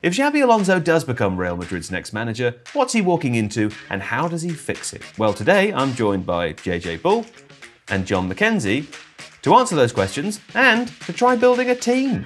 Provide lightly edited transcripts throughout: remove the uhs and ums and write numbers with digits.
If Xabi Alonso does become Real Madrid's next manager, what's he walking into and how does he fix it? Well, today I'm joined by JJ Bull and Jon Mackenzie to answer those questions and to try building a team.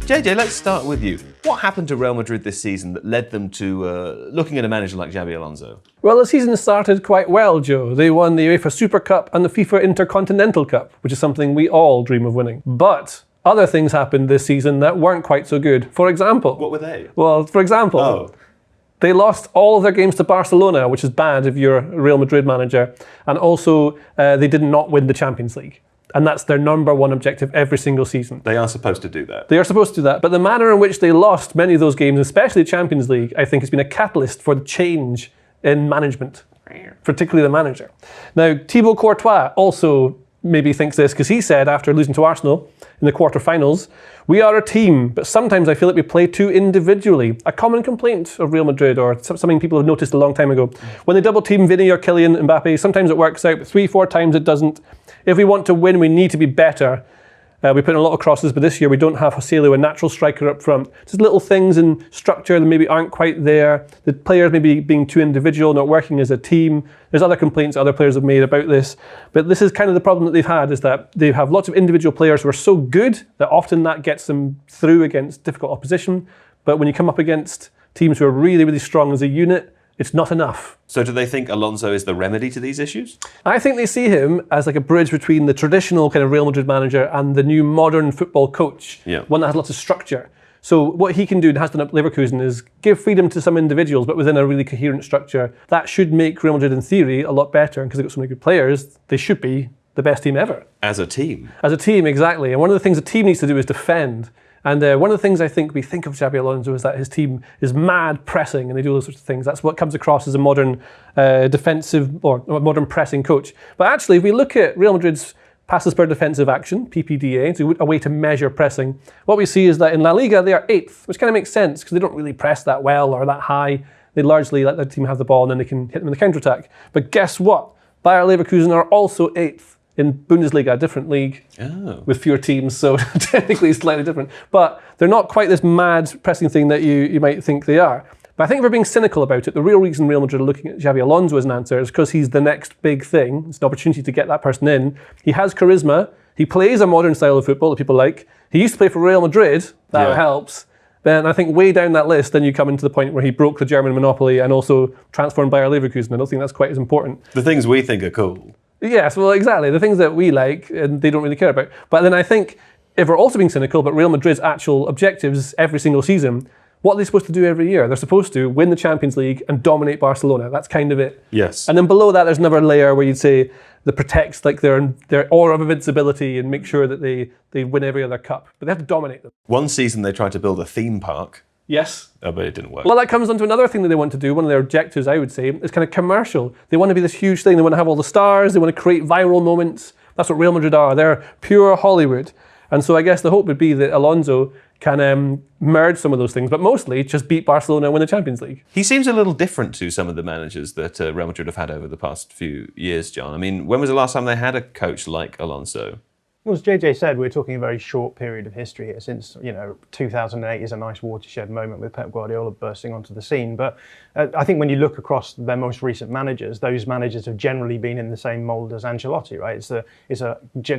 JJ, let's start with you. What happened to Real Madrid this season that led them to looking at a manager like Xabi Alonso? Well, the season started quite well, Joe. They won the UEFA Super Cup and the FIFA Intercontinental Cup, which is something we all dream of winning. But other things happened this season that weren't quite so good. For example... What were they? Well, for example, they lost all of their games to Barcelona, which is bad if you're a Real Madrid manager. And also, they did not win the Champions League. And that's their number one objective every single season. They are supposed to do that. They are supposed to do that. But the manner in which they lost many of those games, especially the Champions League, I think has been a catalyst for the change in management, particularly the manager. Now, Thibaut Courtois also maybe thinks this, because he said after losing to Arsenal in the quarterfinals, "We are a team, but sometimes I feel like we play too individually." A common complaint of Real Madrid, or something people have noticed a long time ago. When they double team Vinny or Kylian Mbappe, sometimes it works out, but 3-4 times it doesn't. If we want to win, we need to be better. We put in a lot of crosses, but this year we don't have Joselu, a natural striker up front. Just little things in structure that maybe aren't quite there. The players maybe being too individual, not working as a team. There's other complaints other players have made about this. But this is kind of the problem that they've had, is that they have lots of individual players who are so good that often that gets them through against difficult opposition. But when you come up against teams who are really, really strong as a unit, it's not enough. So do they think Alonso is the remedy to these issues? I think they see him as like a bridge between the traditional kind of Real Madrid manager and the new modern football coach, one that has lots of structure. So what he can do and has done at Leverkusen is give freedom to some individuals, but within a really coherent structure. That should make Real Madrid, in theory, a lot better, because they've got so many good players. They should be the best team ever. As a team? As a team, exactly. And one of the things a team needs to do is defend. And one of the things I think we think of Xabi Alonso is that his team is mad pressing and they do those sorts of things. That's what comes across as a modern defensive or modern pressing coach. But actually, if we look at Real Madrid's passes per defensive action, PPDA, so a way to measure pressing, what we see is that in La Liga they are 8th, which kind of makes sense because they don't really press that well or that high. They largely let their team have the ball and then they can hit them in the counter-attack. But guess what? Bayer Leverkusen are also 8th. In Bundesliga, a different league with fewer teams, so technically slightly different. But they're not quite this mad pressing thing that you might think they are. But I think if we're being cynical about it, the real reason Real Madrid are looking at Xabi Alonso as an answer is because he's the next big thing. It's an opportunity to get that person in. He has charisma. He plays a modern style of football that people like. He used to play for Real Madrid. That helps. Then I think way down that list, then you come into the point where he broke the German monopoly and also transformed Bayer Leverkusen. I don't think that's quite as important. The things we think are cool. Yes, well, exactly. The things that we like and they don't really care about. But then I think if we're also being cynical about Real Madrid's actual objectives every single season, what are they supposed to do every year? They're supposed to win the Champions League and dominate Barcelona. That's kind of it. Yes. And then below that, there's another layer where you'd say that protects like their aura of invincibility and make sure that they win every other cup. But they have to dominate them. One season they tried to build a theme park. Yes. But it didn't work. Well, that comes on to another thing that they want to do. One of their objectives, I would say, is kind of commercial. They want to be this huge thing. They want to have all the stars. They want to create viral moments. That's what Real Madrid are. They're pure Hollywood. And so I guess the hope would be that Alonso can merge some of those things, but mostly just beat Barcelona and win the Champions League. He seems a little different to some of the managers that Real Madrid have had over the past few years, Jon. I mean, when was the last time they had a coach like Alonso? Well, as JJ said, we're talking a very short period of history here. Since 2008 is a nice watershed moment with Pep Guardiola bursting onto the scene. But I think when you look across their most recent managers, those managers have generally been in the same mould as Ancelotti, right? It's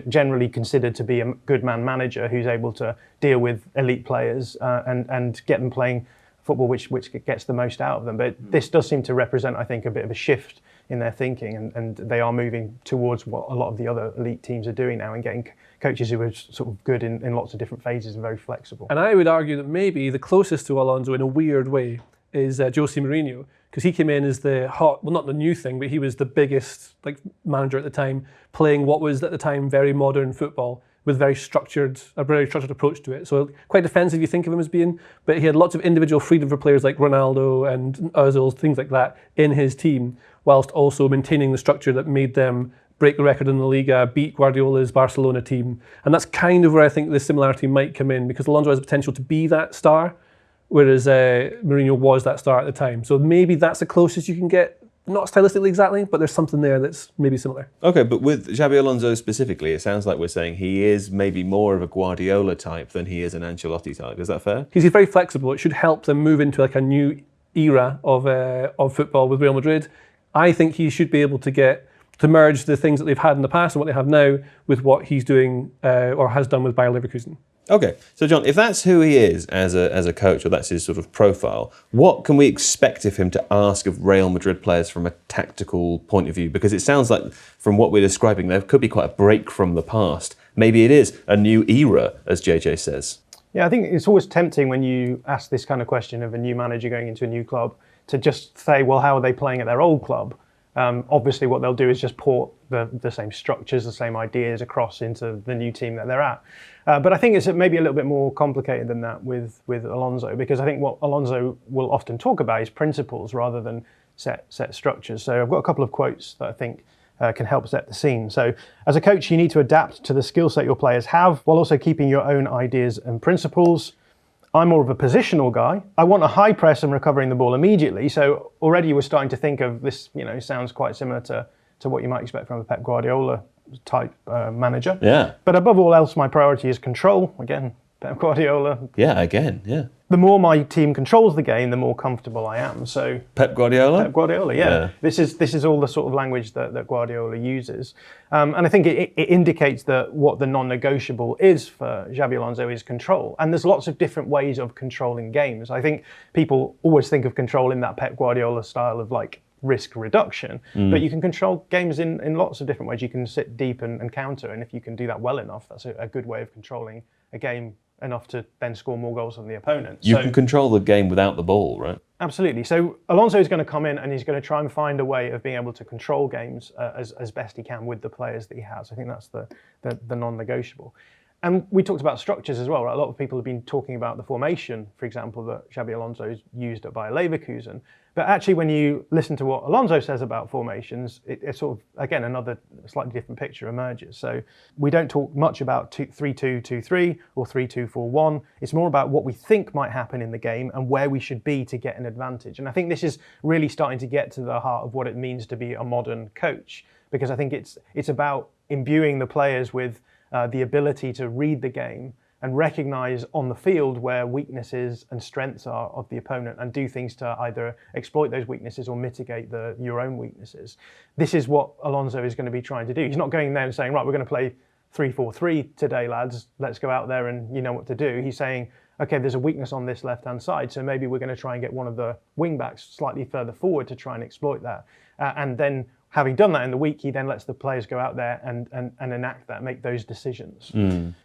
generally considered to be a good man manager who's able to deal with elite players and get them playing football which gets the most out of them. But this does seem to represent, I think, a bit of a shift in their thinking, and they are moving towards what a lot of the other elite teams are doing now and getting coaches who are sort of good in lots of different phases and very flexible. And I would argue that maybe the closest to Alonso in a weird way is Jose Mourinho, because he came in as the hot, well, not the new thing, but he was the biggest manager at the time, playing what was at the time very modern football with a very structured approach to it. So quite defensive, you think of him as being, but he had lots of individual freedom for players like Ronaldo and Ozil, things like that, in his team, whilst also maintaining the structure that made them break the record in the Liga, beat Guardiola's Barcelona team. And that's kind of where I think the similarity might come in, because Alonso has the potential to be that star, whereas Mourinho was that star at the time. So maybe that's the closest you can get not stylistically exactly, but there's something there that's maybe similar. Okay, but with Xabi Alonso specifically, it sounds like we're saying he is maybe more of a Guardiola type than he is an Ancelotti type. Is that fair? He's very flexible. It should help them move into like a new era of football with Real Madrid. I think he should be able to merge the things that they've had in the past and what they have now with what he's doing or has done with Bayer Leverkusen. Okay, so John, if that's who he is as a coach, or that's his sort of profile, what can we expect of him to ask of Real Madrid players from a tactical point of view? Because it sounds like, from what we're describing, there could be quite a break from the past. Maybe it is a new era, as JJ says. Yeah, I think it's always tempting when you ask this kind of question of a new manager going into a new club to just say, well, how are they playing at their old club? Obviously, what they'll do is just port the same structures, the same ideas across into the new team that they're at. But I think it's maybe a little bit more complicated than that with Alonso, because I think what Alonso will often talk about is principles rather than set structures. So I've got a couple of quotes that I think can help set the scene. So as a coach, you need to adapt to the skill set your players have while also keeping your own ideas and principles. I'm more of a positional guy. I want a high press and recovering the ball immediately. So already we're starting to think of this, sounds quite similar to what you might expect from a Pep Guardiola type manager. Yeah. But above all else, my priority is control. Again, Pep Guardiola. Yeah, again, yeah. The more my team controls the game, the more comfortable I am. So Pep Guardiola? Pep Guardiola, yeah. This is all the sort of language that Guardiola uses. And I think it indicates that what the non-negotiable is for Xabi Alonso is control. And there's lots of different ways of controlling games. I think people always think of control in that Pep Guardiola style of like risk reduction, but you can control games in lots of different ways. You can sit deep and counter, and if you can do that well enough, that's a good way of controlling a game enough to then score more goals than the opponent. You can control the game without the ball, right? Absolutely. So Alonso is going to come in and he's going to try and find a way of being able to control games as best he can with the players that he has. I think that's the non-negotiable. And we talked about structures as well, right? A lot of people have been talking about the formation, for example, that Xabi Alonso's used at Bayer Leverkusen. But actually, when you listen to what Alonso says about formations, it's sort of, again, another slightly different picture emerges. So we don't talk much about 3-2-2-3 or 3-2-4-1. It's more about what we think might happen in the game and where we should be to get an advantage. And I think this is really starting to get to the heart of what it means to be a modern coach, because I think it's about imbuing the players with the ability to read the game and recognize on the field where weaknesses and strengths are of the opponent and do things to either exploit those weaknesses or mitigate your own weaknesses. This is what Alonso is going to be trying to do. He's not going there and saying, right, we're going to play 3-4-3 today, lads. Let's go out there and you know what to do. He's saying, okay, there's a weakness on this left-hand side, so maybe we're going to try and get one of the wing-backs slightly further forward to try and exploit that. And then having done that in the week, he then lets the players go out there and enact that, make those decisions.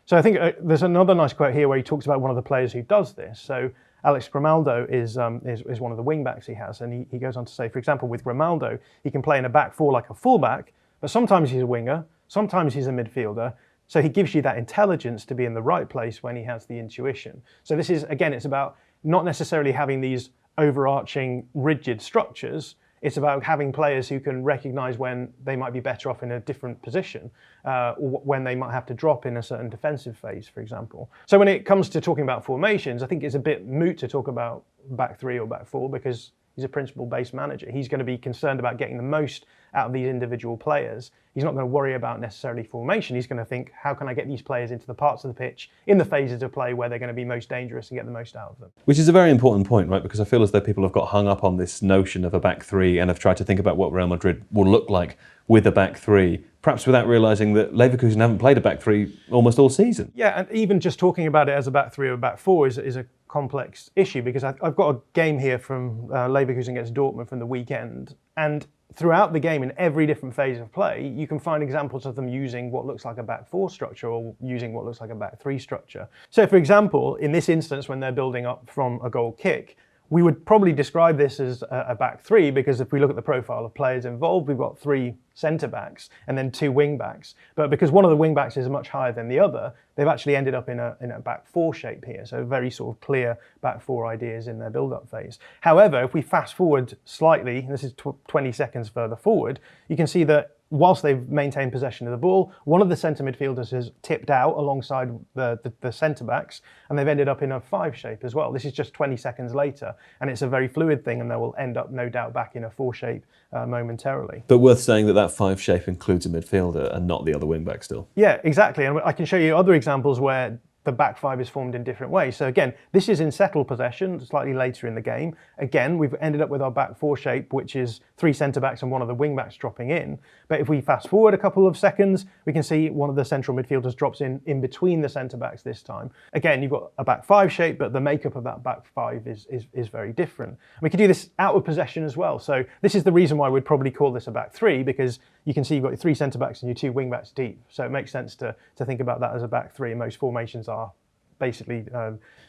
So I think there's another nice quote here where he talks about one of the players who does this. So Alex Grimaldo is one of the wing backs he has, and he goes on to say, for example, with Grimaldo, he can play in a back four like a fullback, but sometimes he's a winger, sometimes he's a midfielder. So he gives you that intelligence to be in the right place when he has the intuition. So this is, again, it's about not necessarily having these overarching rigid structures. It's about having players who can recognise when they might be better off in a different position, or when they might have to drop in a certain defensive phase, for example. So when it comes to talking about formations, I think it's a bit moot to talk about back three or back four, because he's a principle-based manager. He's going to be concerned about getting the most out of these individual players. He's not going to worry about necessarily formation. He's going to think, how can I get these players into the parts of the pitch, in the phases of play where they're going to be most dangerous and get the most out of them. Which is a very important point, right? Because I feel as though people have got hung up on this notion of a back three and have tried to think about what Real Madrid will look like with a back three, perhaps without realising that Leverkusen haven't played a back three almost all season. Yeah, and even just talking about it as a back three or a back four is a complex issue, because I've got a game here from Leverkusen against Dortmund from the weekend, and throughout the game, in every different phase of play, you can find examples of them using what looks like a back four structure or using what looks like a back three structure. So for example, in this instance, when they're building up from a goal kick, we would probably describe this as a back three, because if we look at the profile of players involved, we've got three centre-backs and then two wing-backs. But because one of the wing-backs is much higher than the other, they've actually ended up in a back four shape here. So very sort of clear back four ideas in their build-up phase. However, if we fast forward slightly, and this is 20 seconds further forward, you can see that whilst they've maintained possession of the ball, one of the centre midfielders has tipped out alongside the centre backs, and they've ended up in a 5 shape as well. This is just 20 seconds later, and it's a very fluid thing, and they will end up, no doubt, back in a 4 shape momentarily. But worth saying that 5 shape includes a midfielder and not the other wing back still. Yeah, exactly. And I can show you other examples where the back 5 is formed in different ways. So again, this is in settled possession, slightly later in the game. Again, we've ended up with our back 4 shape, which is 3 centre-backs and one of the wing-backs dropping in. But if we fast forward a couple of seconds, we can see one of the central midfielders drops in between the centre-backs this time. Again, you've got a back 5 shape, but the makeup of that back 5 is very different. We could do this out of possession as well. So this is the reason why we'd probably call this a back 3, because you can see you've got your 3 centre-backs and your 2 wing-backs deep. So it makes sense to think about that as a back 3, and most formations are basically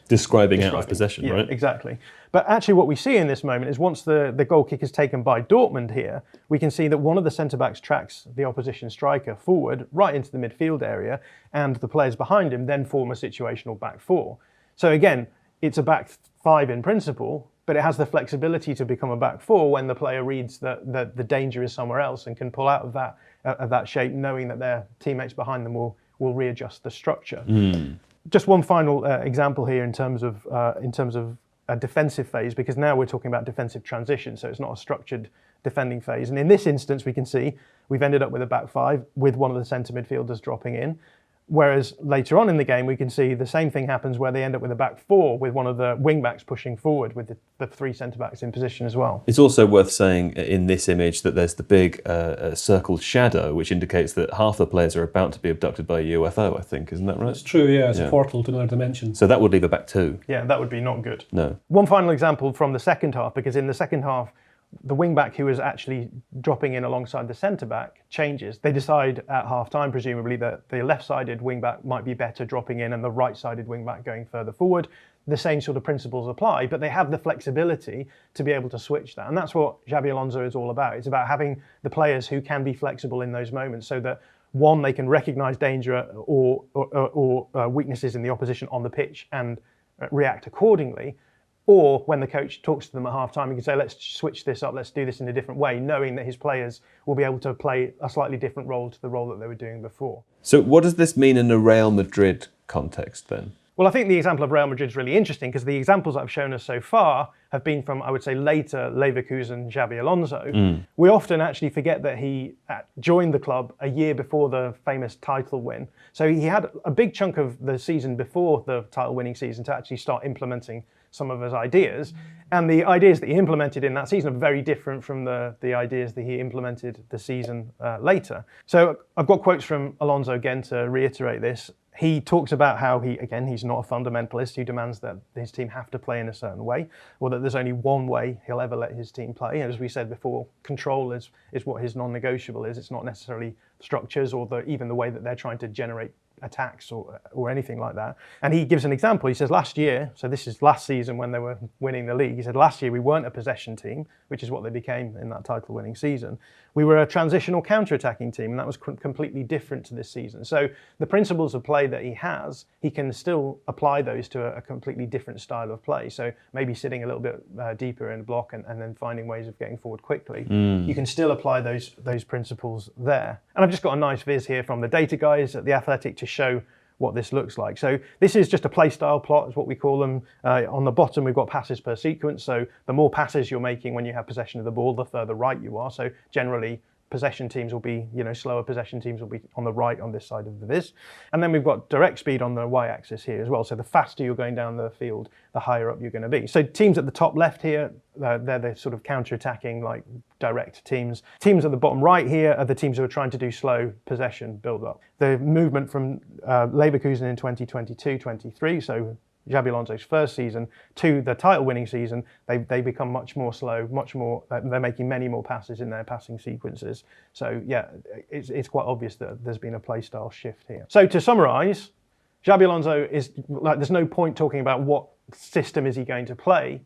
describing out of possession, right? Exactly. But actually what we see in this moment is once the goal kick is taken by Dortmund here, we can see that one of the centre-backs tracks the opposition striker forward right into the midfield area, and the players behind him then form a situational back 4. So again, it's a back 5 in principle, but it has the flexibility to become a back 4 when the player reads that the danger is somewhere else and can pull out of that shape, knowing that their teammates behind them will readjust the structure. Just one final example here in terms of a defensive phase, because now we're talking about defensive transition, so it's not a structured defending phase. And in this instance, we can see we've ended up with a back 5 with one of the centre midfielders dropping in. Whereas later on in the game, we can see the same thing happens where they end up with a back 4 with one of the wing backs pushing forward with the 3 centre backs in position as well. It's also worth saying in this image that there's the big circled shadow, which indicates that half the players are about to be abducted by a UFO, I think. Isn't that right? It's true, yeah. It's a portal to another dimension. So that would leave a back 2. Yeah, that would be not good. No. One final example from the second half, because in the second half, the wing-back who is actually dropping in alongside the centre-back changes. They decide at half-time, presumably, that the left-sided wing-back might be better dropping in and the right-sided wing-back going further forward. The same sort of principles apply, but they have the flexibility to be able to switch that. And that's what Xabi Alonso is all about. It's about having the players who can be flexible in those moments so that, one, they can recognise danger or weaknesses in the opposition on the pitch and react accordingly. Or when the coach talks to them at half-time, he can say, let's switch this up, let's do this in a different way, knowing that his players will be able to play a slightly different role to the role that they were doing before. So what does this mean in a Real Madrid context then? Well, I think the example of Real Madrid is really interesting because the examples that I've shown us so far have been from, I would say, later Leverkusen Xabi Alonso. We often actually forget that he joined the club a year before the famous title win. So he had a big chunk of the season before the title winning season to actually start implementing some of his ideas. And the ideas that he implemented in that season are very different from the ideas that he implemented the season later. So I've got quotes from Alonso again to reiterate this. He talks about how he's not a fundamentalist who demands that his team have to play in a certain way, or that there's only one way he'll ever let his team play. And as we said before, control is what his non-negotiable is. It's not necessarily structures or even the way that they're trying to generate attacks or anything like that. And he gives an example. He says last year, so this is last season when they were winning the league, he said last year we weren't a possession team, which is what they became in that title winning season. We were a transitional counter-attacking team, and that was completely different to this season. So the principles of play that he has, he can still apply those to a completely different style of play. So maybe sitting a little bit deeper in a block and then finding ways of getting forward quickly. You can still apply those principles there. And I've just got a nice viz here from the data guys at The Athletic to show what this looks like. So this is just a play style plot, is what we call them. On the bottom, we've got passes per sequence. So the more passes you're making when you have possession of the ball, the further right you are. So generally, possession teams will be, slower possession teams will be on the right on this side of the viz. And then we've got direct speed on the y-axis here as well. So the faster you're going down the field, the higher up you're going to be. So teams at the top left here, they're the sort of counter-attacking, like direct teams. Teams at the bottom right here are the teams who are trying to do slow possession build-up. The movement from Leverkusen in 2022-23, so Xabi Alonso's first season, to the title-winning season, they become much more slow, much more. They're making many more passes in their passing sequences. So yeah, it's quite obvious that there's been a play style shift here. So to summarise, Xabi Alonso is like, there's no point talking about what system is he going to play.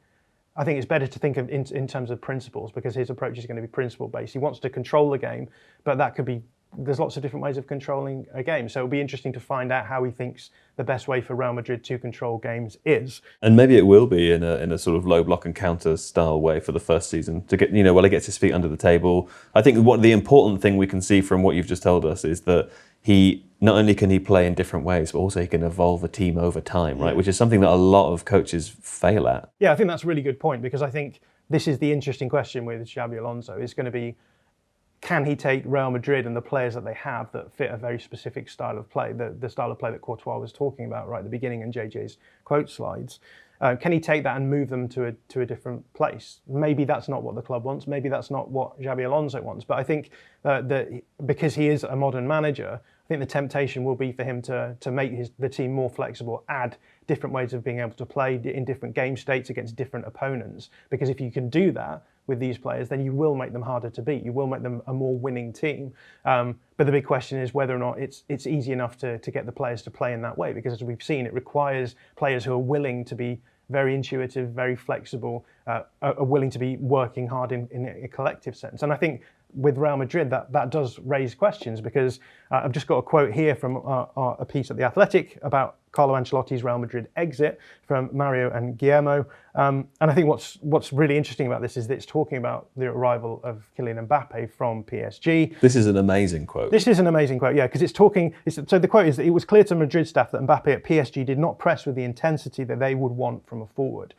I think it's better to think of in terms of principles, because his approach is going to be principle-based. He wants to control the game, but that could be there's lots of different ways of controlling a game. So it'll be interesting to find out how he thinks the best way for Real Madrid to control games is. And maybe it will be in a sort of low block and counter style way for the first season to get, while he gets his feet under the table. I think what the important thing we can see from what you've just told us is that he not only can he play in different ways, but also he can evolve a team over time, right? Which is something that a lot of coaches fail at. Yeah, I think that's a really good point, because I think this is the interesting question with Xabi Alonso. It's going to be, can he take Real Madrid and the players that they have that fit a very specific style of play, the style of play that Courtois was talking about right at the beginning in JJ's quote slides? Can he take that and move them to a different place? Maybe that's not what the club wants. Maybe that's not what Xabi Alonso wants. But I think that because he is a modern manager, I think the temptation will be for him to make the team more flexible, add different ways of being able to play in different game states against different opponents. Because if you can do that with these players, then you will make them harder to beat. You will make them a more winning team. But the big question is whether or not it's easy enough to get the players to play in that way. Because as we've seen, it requires players who are willing to be very intuitive, very flexible, are willing to be working hard in a collective sense. And I think with Real Madrid, that does raise questions, because I've just got a quote here from a piece at The Athletic about Carlo Ancelotti's Real Madrid exit from Mario and Guillermo. And I think what's really interesting about this is that it's talking about the arrival of Kylian Mbappe from PSG. This is an amazing quote. This is an amazing quote, yeah, because so the quote is that it was clear to Madrid staff that Mbappe at PSG did not press with the intensity that they would want from a forward.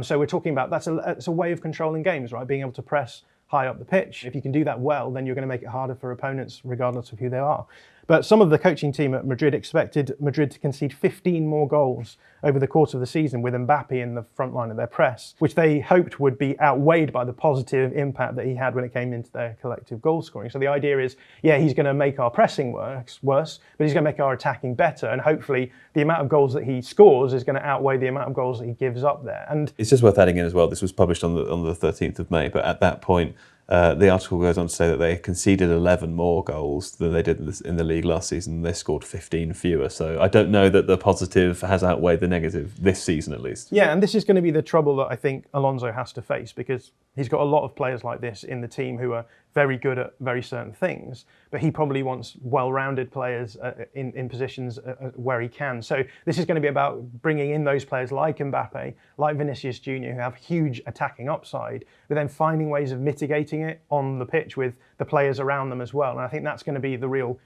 So we're talking about that's a way of controlling games, right? Being able to press high up the pitch. If you can do that well, then you're going to make it harder for opponents, regardless of who they are. But some of the coaching team at Madrid expected Madrid to concede 15 more goals over the course of the season with Mbappe in the front line of their press, which they hoped would be outweighed by the positive impact that he had when it came into their collective goal scoring. So the idea is, yeah, he's going to make our pressing worse, but he's going to make our attacking better. And hopefully the amount of goals that he scores is going to outweigh the amount of goals that he gives up there. And it's just worth adding in as well, this was published on the 13th of May, but at that point, the article goes on to say that they conceded 11 more goals than they did in the league last season. They scored 15 fewer. So I don't know that the positive has outweighed the negative this season, at least. Yeah, and this is going to be the trouble that I think Alonso has to face, because he's got a lot of players like this in the team who are very good at very certain things, but he probably wants well-rounded players in positions where he can. So this is going to be about bringing in those players like Mbappe, like Vinicius Jr., who have huge attacking upside, but then finding ways of mitigating it on the pitch with the players around them as well. And I think that's going to be the real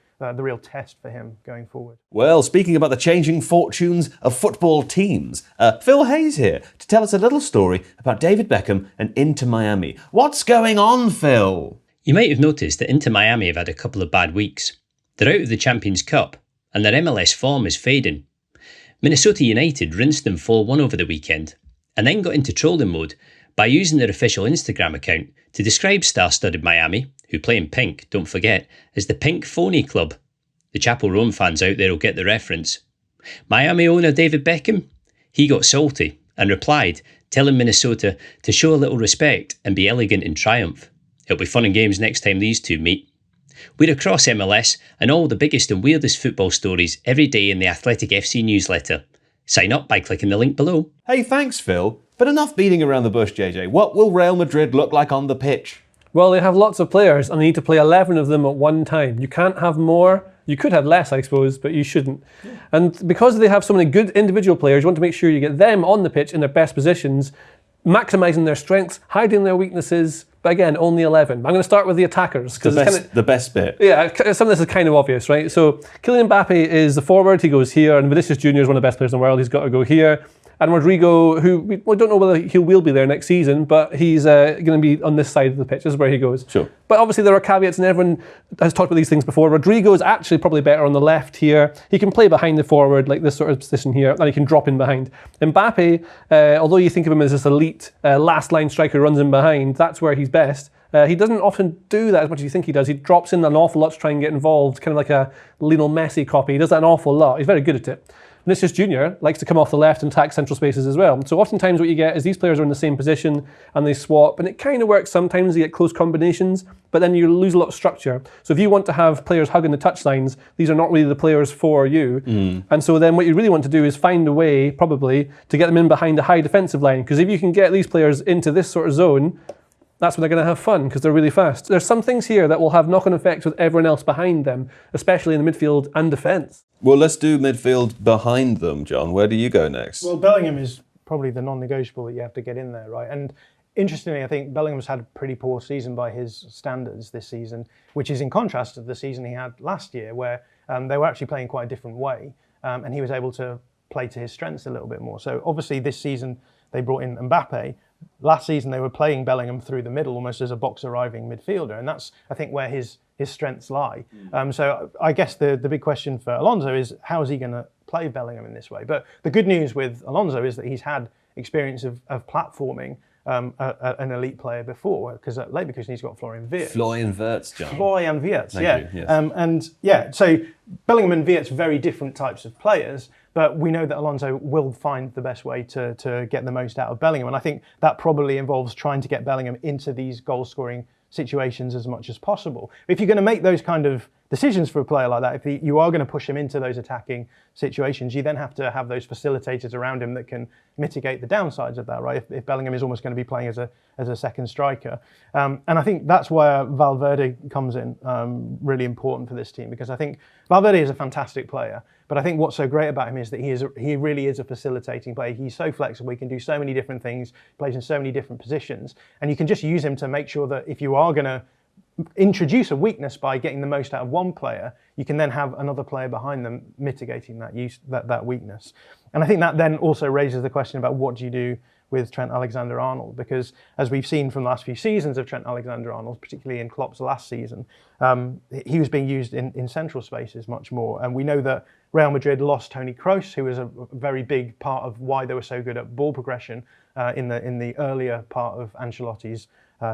test for him going forward. Well, speaking about the changing fortunes of football teams, Phil Hayes here to tell us a little story about David Beckham and Inter Miami. What's going on, Phil? You might have noticed that Inter Miami have had a couple of bad weeks. They're out of the Champions Cup, and their MLS form is fading. Minnesota United rinsed them 4-1 over the weekend, and then got into trolling mode by using their official Instagram account to describe star-studded Miami, who play in pink, don't forget, as the Pink Phony Club. The Chapel Roan fans out there will get the reference. Miami owner David Beckham, he got salty and replied, telling Minnesota to show a little respect and be elegant in triumph. It'll be fun and games next time these two meet. We're across MLS and all the biggest and weirdest football stories every day in the Athletic FC newsletter. Sign up by clicking the link below. Hey, thanks, Phil. But enough beating around the bush, JJ. What will Real Madrid look like on the pitch? Well, they have lots of players and they need to play 11 of them at one time. You can't have more. You could have less, I suppose, but you shouldn't. And because they have so many good individual players, you want to make sure you get them on the pitch in their best positions, maximising their strengths, hiding their weaknesses. But again, only 11. I'm going to start with the attackers. The best bit. Yeah, some of this is kind of obvious, right? So Kylian Mbappe is the forward. He goes here. And Vinicius Jr. is one of the best players in the world. He's got to go here. And Rodrigo, who we don't know whether he will be there next season, but he's going to be on this side of the pitch. This is where he goes. Sure. But obviously there are caveats, and everyone has talked about these things before. Rodrigo is actually probably better on the left here. He can play behind the forward, like this sort of position here, and he can drop in behind. Mbappe, although you think of him as this elite last line striker who runs in behind, that's where he's best. He doesn't often do that as much as you think he does. He drops in an awful lot to try and get involved, kind of like a Lionel Messi copy. He does that an awful lot. He's very good at it. Vinicius Jr. likes to come off the left and attack central spaces as well. So oftentimes what you get is these players are in the same position and they swap, and it kind of works sometimes. You get close combinations, but then you lose a lot of structure. So if you want to have players hugging the touchlines, these are not really the players for you. And so then what you really want to do is find a way, probably, to get them in behind a high defensive line. Because if you can get these players into this sort of zone, that's when they're going to have fun because they're really fast. There's some things here that will have knock-on effects with everyone else behind them, especially in the midfield and defence. Well, let's do midfield behind them, John. Where do you go next? Well, Bellingham is probably the non-negotiable that you have to get in there, right? And interestingly, I think Bellingham's had a pretty poor season by his standards this season, which is in contrast to the season he had last year, where they were actually playing quite a different way, and he was able to play to his strengths a little bit more. So obviously this season they brought in Mbappe. Last season they were playing Bellingham through the middle, almost as a box-arriving midfielder, and that's, I think, where his strengths lie. So I guess the big question for Alonso is, how is he going to play Bellingham in this way? But the good news with Alonso is that he's had experience of platforming an elite player before, because at Leverkusen he's got Florian Wirtz. Florian Wirtz, John. Florian Wirtz, Thank you, yes. So Bellingham and Wirtz, very different types of players, but we know that Alonso will find the best way to get the most out of Bellingham, and I think that probably involves trying to get Bellingham into these goal-scoring situations as much as possible. If you're going to make those kind of decisions for a player like that, if you are going to push him into those attacking situations, you then have to have those facilitators around him that can mitigate the downsides of that, right? If Bellingham is almost going to be playing as a second striker. And I think that's where Valverde comes in, really important for this team, because I think Valverde is a fantastic player, but I think what's so great about him is that he really is a facilitating player. He's so flexible, he can do so many different things, plays in so many different positions, and you can just use him to make sure that if you are going to introduce a weakness by getting the most out of one player, you can then have another player behind them mitigating that weakness. And I think that then also raises the question about what do you do with Trent Alexander-Arnold, because as we've seen from the last few seasons of Trent Alexander-Arnold, particularly in Klopp's last season, he was being used in central spaces much more. And we know that Real Madrid lost Toni Kroos, who was a very big part of why they were so good at ball progression in the earlier part of Ancelotti's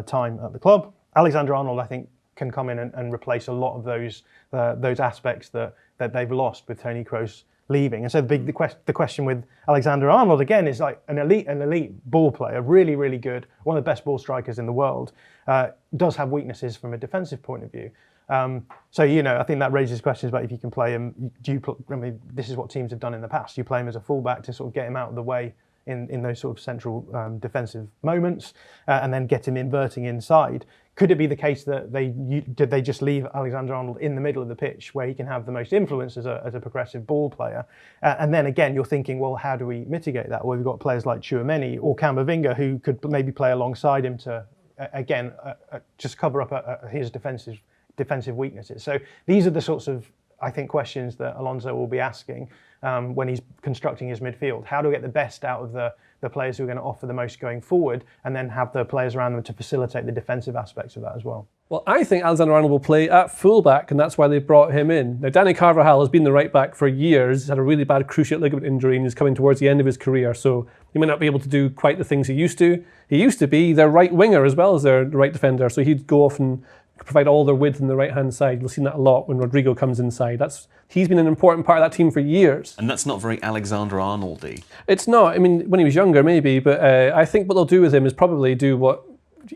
time at the club. Alexander-Arnold, I think, can come in and replace a lot of those aspects that they've lost with Toni Kroos leaving. And so the question with Alexander-Arnold again is like an elite ball player, really, really good, one of the best ball strikers in the world, does have weaknesses from a defensive point of view. So, I think that raises questions about if you can play him. This is what teams have done in the past. You play him as a fullback to sort of get him out of the way in those sort of central defensive moments, and then get him inverting inside. Could it be the case that they just leave Alexander-Arnold in the middle of the pitch where he can have the most influence as a progressive ball player? And then again, you're thinking, well, how do we mitigate that? Well, we've got players like Tchouaméni or Camavinga who could maybe play alongside him to, again, just cover up his defensive weaknesses. So these are the sorts of, I think, questions that Alonso will be asking when he's constructing his midfield. How do we get the best out of the players who are going to offer the most going forward, and then have the players around them to facilitate the defensive aspects of that as well? Well, I think Alexander-Arnold will play at fullback, and that's why they brought him in. Now, Dani Carvajal has been the right back for years. He's had a really bad cruciate ligament injury, and he's coming towards the end of his career, so he may not be able to do quite the things he used to. He used to be their right winger as well as their right defender, so he'd go off and provide all their width on the right-hand side. You'll see that a lot when Rodrigo comes inside. He's been an important part of that team for years. And that's not very Alexander-Arnold-y. It's not. I mean, when he was younger, maybe, but I think what they'll do with him is probably do what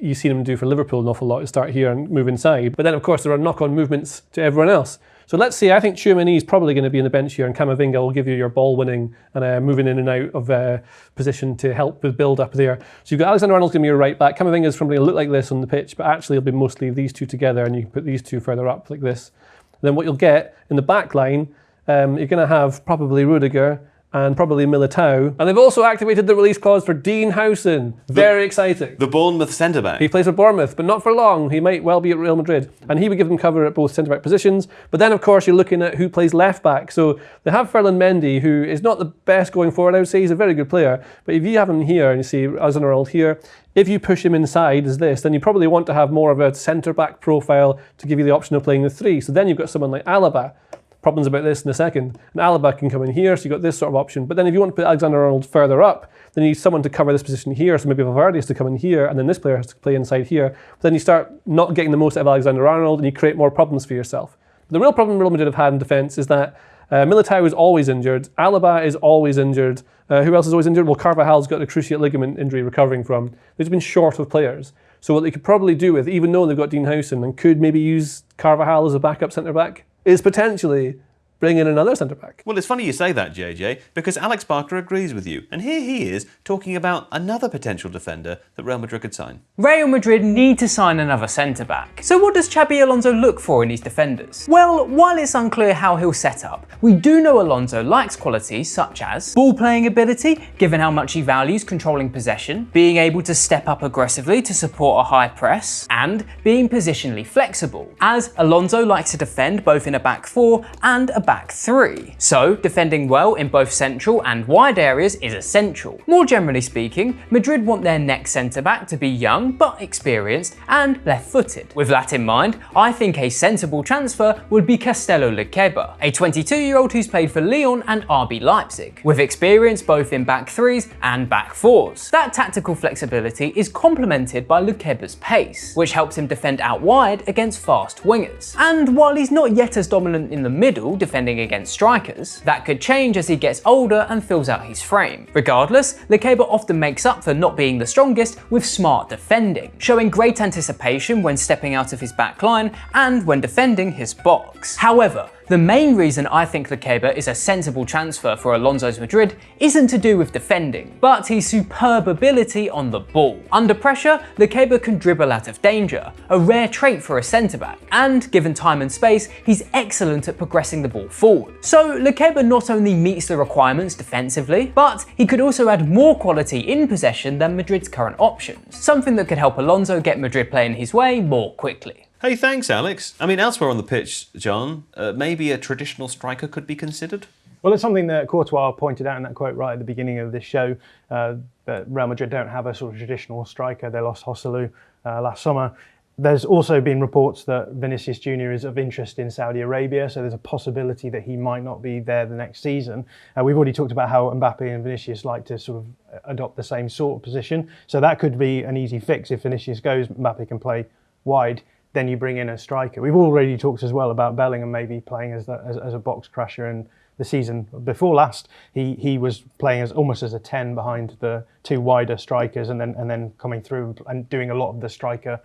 you've seen him do for Liverpool an awful lot, is start here and move inside. But then, of course, there are knock-on movements to everyone else. So let's see, I think Tchouaméni is probably going to be on the bench here, and Camavinga will give you your ball winning and moving in and out of position to help with build-up there. So you've got Alexander-Arnold's going to be your right back. Camavinga is probably going to look like this on the pitch, but actually it'll be mostly these two together, and you can put these two further up like this. And then what you'll get in the back line, you're going to have probably Rudiger and probably Militao. And they've also activated the release clause for Dean Howson. Very exciting. The Bournemouth centre-back. He plays for Bournemouth, but not for long. He might well be at Real Madrid. And he would give them cover at both centre-back positions. But then, of course, you're looking at who plays left-back. So they have Ferland Mendy, who is not the best going forward, I would say. He's a very good player. But if you have him here, and you see Alexander-Arnold here, if you push him inside as this, then you probably want to have more of a centre-back profile to give you the option of playing the three. So then you've got someone like Alaba. Problems about this in a second. And Alaba can come in here, so you've got this sort of option. But then if you want to put Alexander-Arnold further up, then you need someone to cover this position here. So maybe Valverde has to come in here, and then this player has to play inside here. But then you start not getting the most out of Alexander-Arnold, and you create more problems for yourself. The real problem Real Madrid have had in defence is that Militao is always injured. Alaba is always injured. Who else is always injured? Well, Carvajal's got a cruciate ligament injury recovering from. They've been short of players. So what they could probably do with, even though they've got Dean Howson, and could maybe use Carvajal as a backup centre-back, is potentially bring in another centre-back. Well, it's funny you say that, JJ, because Alex Barker agrees with you. And here he is talking about another potential defender that Real Madrid could sign. Real Madrid need to sign another centre-back. So what does Xabi Alonso look for in these defenders? Well, while it's unclear how he'll set up, we do know Alonso likes qualities such as ball-playing ability, given how much he values controlling possession, being able to step up aggressively to support a high press, and being positionally flexible, as Alonso likes to defend both in a back four and a back three. So defending well in both central and wide areas is essential. More generally speaking, Madrid want their next centre-back to be young but experienced and left-footed. With that in mind, I think a sensible transfer would be Castello Lequeba, a 22-year-old who's played for Lyon and RB Leipzig, with experience both in back threes and back fours. That tactical flexibility is complemented by Lequeba's pace, which helps him defend out wide against fast wingers. And while he's not yet as dominant in the middle, defending against strikers, that could change as he gets older and fills out his frame. Regardless, Lequeba often makes up for not being the strongest with smart defending, showing great anticipation when stepping out of his back line and when defending his box. However, the main reason I think Lequeba is a sensible transfer for Alonso's Madrid isn't to do with defending, but his superb ability on the ball. Under pressure, Lequeba can dribble out of danger, a rare trait for a centre-back, and given time and space, he's excellent at progressing the ball forward. So Lequeba not only meets the requirements defensively, but he could also add more quality in possession than Madrid's current options, something that could help Alonso get Madrid playing his way more quickly. Hey, thanks, Alex. I mean, elsewhere on the pitch, John, maybe a traditional striker could be considered? Well, it's something that Courtois pointed out in that quote right at the beginning of this show, that Real Madrid don't have a sort of traditional striker. They lost Joselu last summer. There's also been reports that Vinicius Jr. is of interest in Saudi Arabia, so there's a possibility that he might not be there the next season. We've already talked about how Mbappe and Vinicius like to sort of adopt the same sort of position, so that could be an easy fix. If Vinicius goes, Mbappe can play wide, then you bring in a striker. We've already talked as well about Bellingham maybe playing as a box crasher, and the season before last he was playing as almost as a 10 behind the two wider strikers, and then coming through and doing a lot of the striker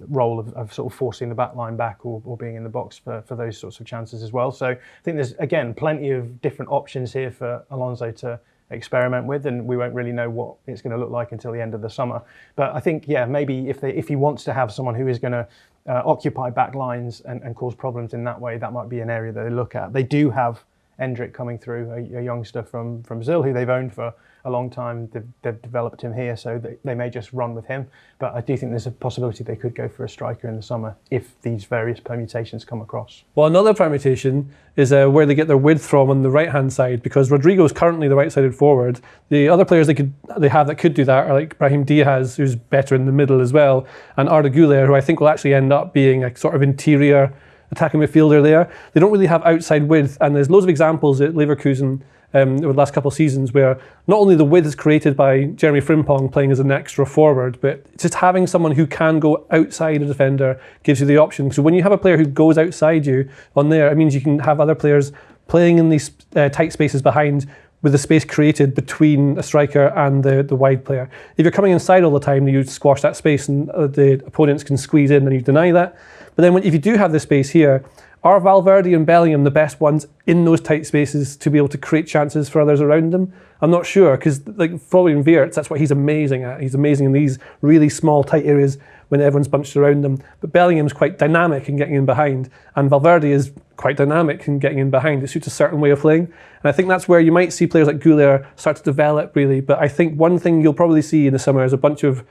role of sort of forcing the back line back or being in the box for those sorts of chances as well. So I think there's again plenty of different options here for Alonso to experiment with, and we won't really know what it's going to look like until the end of the summer. But I think, yeah, maybe if he wants to have someone who is going to occupy back lines and cause problems in that way, that might be an area that they look at. They do have Endrick coming through, a youngster from Brazil who they've owned for a long time. They've developed him here, so they may just run with him. But I do think there's a possibility they could go for a striker in the summer if these various permutations come across. Well, another permutation is where they get their width from on the right-hand side, because Rodrigo's currently the right-sided forward. The other players they have that could do that are like Brahim Diaz, who's better in the middle as well, and Arda Güler, who I think will actually end up being a sort of interior attacking midfielder there. They don't really have outside width, and there's loads of examples at Leverkusen over the last couple of seasons where not only the width is created by Jeremy Frimpong playing as an extra forward, but just having someone who can go outside a defender gives you the option. So when you have a player who goes outside you on there, it means you can have other players playing in these tight spaces behind, with the space created between a striker and the wide player. If you're coming inside all the time, you squash that space and the opponents can squeeze in and you deny that. But then if you do have the space here, are Valverde and Bellingham the best ones in those tight spaces to be able to create chances for others around them? I'm not sure, because like Florian Wirtz, that's what he's amazing at. He's amazing in these really small, tight areas when everyone's bunched around them. But Bellingham's quite dynamic in getting in behind, and Valverde is quite dynamic in getting in behind. It suits a certain way of playing. And I think that's where you might see players like Güler start to develop, really. But I think one thing you'll probably see in the summer is a bunch of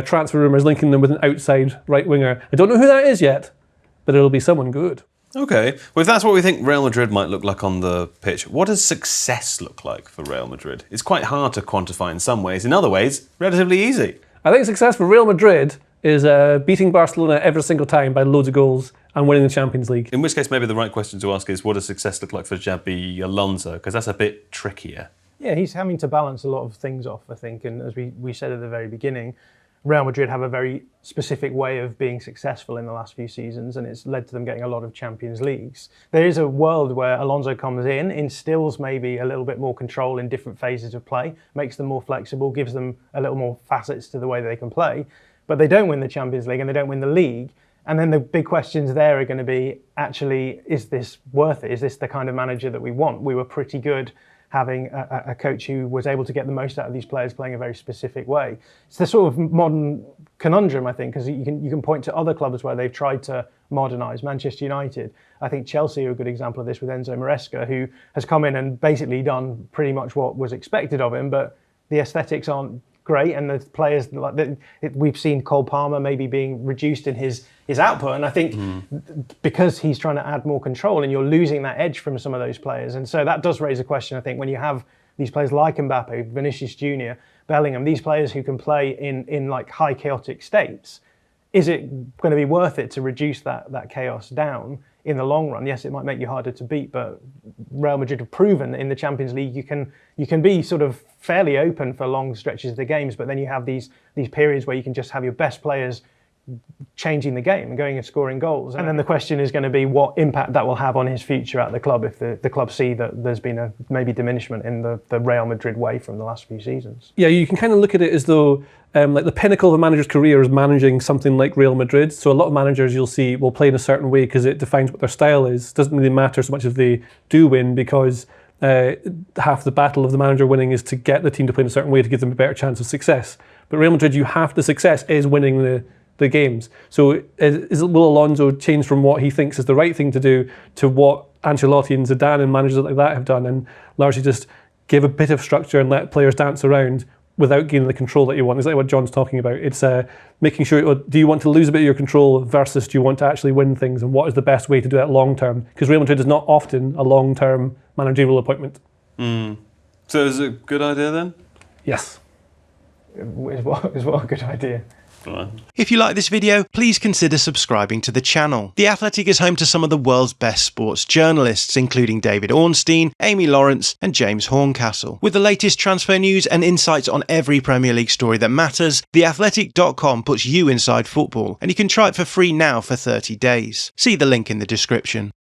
transfer rumours linking them with an outside right winger. I don't know who that is yet, but it'll be someone good. Okay, well if that's what we think Real Madrid might look like on the pitch, what does success look like for Real Madrid? It's quite hard to quantify in some ways, in other ways, relatively easy. I think success for Real Madrid is beating Barcelona every single time by loads of goals and winning the Champions League. In which case maybe the right question to ask is, what does success look like for Xabi Alonso? Because that's a bit trickier. Yeah, he's having to balance a lot of things off, I think, and as we said at the very beginning, Real Madrid have a very specific way of being successful in the last few seasons, and it's led to them getting a lot of Champions Leagues. There is a world where Alonso comes in, instills maybe a little bit more control in different phases of play, makes them more flexible, gives them a little more facets to the way they can play, but they don't win the Champions League and they don't win the league, And then the big questions there are going to be, actually, is this worth it? Is this the kind of manager that we want? We were pretty good having a coach who was able to get the most out of these players playing a very specific way. It's the sort of modern conundrum, I think, because you can point to other clubs where they've tried to modernise. Manchester United, I think Chelsea are a good example of this with Enzo Maresca, who has come in and basically done pretty much what was expected of him, but the aesthetics aren't great, and the players, we've seen Cole Palmer maybe being reduced in his output, and I think because he's trying to add more control, and you're losing that edge from some of those players, and so that does raise a question. I think when you have these players like Mbappe, Vinicius Junior, Bellingham, these players who can play in like high chaotic states, is it going to be worth it to reduce that chaos down in the long run? Yes, it might make you harder to beat, but Real Madrid have proven in the Champions League you can be sort of fairly open for long stretches of the games, but then you have these periods where you can just have your best players changing the game and going and scoring goals. And then the question is going to be what impact that will have on his future at the club if the club see that there's been a maybe diminishment in the Real Madrid way from the last few seasons. Yeah, you can kind of look at it as though like the pinnacle of a manager's career is managing something like Real Madrid. So a lot of managers you'll see will play in a certain way because it defines what their style is. It doesn't really matter so much if they do win, because half the battle of the manager winning is to get the team to play in a certain way to give them a better chance of success. But Real Madrid, the success is winning the games. So will Alonso change from what he thinks is the right thing to do to what Ancelotti and Zidane and managers like that have done, and largely just give a bit of structure and let players dance around without gaining the control that you want? Exactly what John's talking about. It's making sure, do you want to lose a bit of your control versus do you want to actually win things, and what is the best way to do that long term? Because Real Madrid is not often a long term managerial appointment. So is it a good idea then? Yes. Is what a good idea. If you like this video, please consider subscribing to the channel. The Athletic is home to some of the world's best sports journalists, including David Ornstein, Amy Lawrence and James Horncastle. With the latest transfer news and insights on every Premier League story that matters, theathletic.com puts you inside football, and you can try it for free now for 30 days. See the link in the description.